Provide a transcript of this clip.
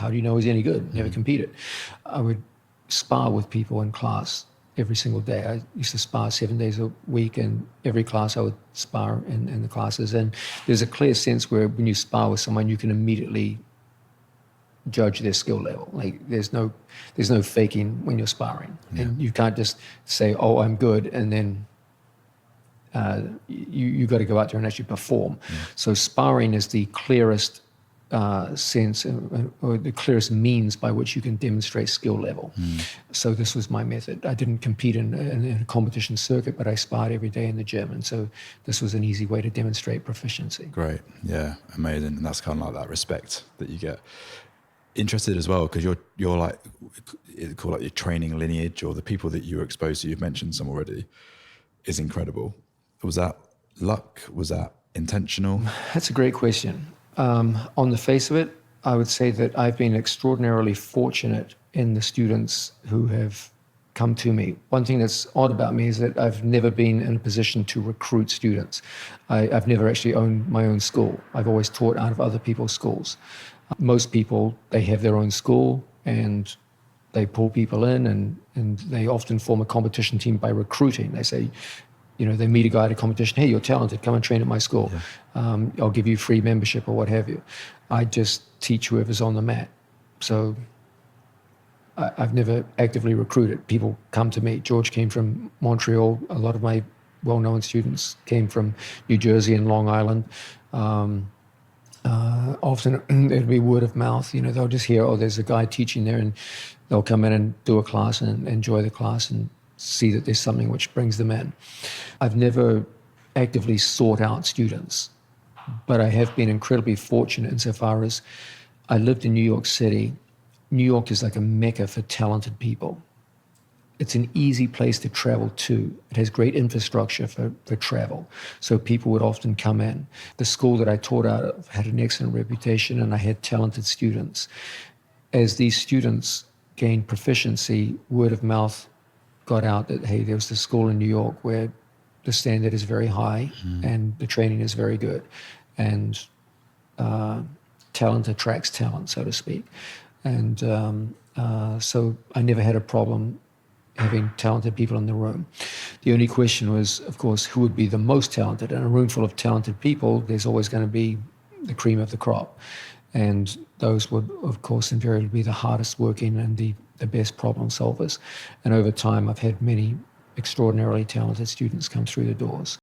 How do you know he's any good? Never competed. I would spar with people in class every single day. I used to spar 7 days a week, and every class I would spar in the classes. And there's a clear sense where when you spar with someone, you can immediately judge their skill level. Like there's no faking when you're sparring, and you can't just say, "Oh, I'm good," and then you got to go out there and actually perform. So sparring is the clearest sense or the clearest means by which you can demonstrate skill level. So this was my method. I didn't compete in a competition circuit, but I sparred every day in the gym, and so this was an easy way to demonstrate proficiency. Great, yeah, amazing. And that's kind of like that respect that you get. Interested as well, because you're like, it's called like your training lineage, or the people that you were exposed to, you've mentioned some already, is incredible. Was that luck? Was that intentional? That's a great question. On the face of it, I would say that I've been extraordinarily fortunate in the students who have come to me. One thing that's odd about me is that I've never been in a position to recruit students. I've never actually owned my own school. I've always taught out of other people's schools. Most people, they have their own school and they pull people in, and they often form a competition team by recruiting. They say, they meet a guy at a competition, "Hey, you're talented, come and train at my school. I'll give you free membership," or what have you. I just teach whoever's on the mat. So I've never actively recruited. People come to me. George came from Montreal. A lot of my well-known students came from New Jersey and Long Island. Often it'll be word of mouth. They'll just hear, "Oh, there's a guy teaching there," and they'll come in and do a class and enjoy the class and see that there's something which brings them in. I've never actively sought out students, but I have been incredibly fortunate insofar as I lived in New York City. New York is like a mecca for talented people. It's an easy place to travel to. It has great infrastructure for travel, so people would often come in. The school that I taught out of had an excellent reputation, and I had talented students. As these students gained proficiency, word of mouth got out that, hey, there was this school in New York where the standard is very high and the training is very good, and talent attracts talent, so to speak. And so I never had a problem having talented people in the room. The only question was, of course, who would be the most talented? In a room full of talented people, there's always going to be the cream of the crop. And those would, of course, invariably be the hardest working and the best problem solvers. And over time, I've had many extraordinarily talented students come through the doors.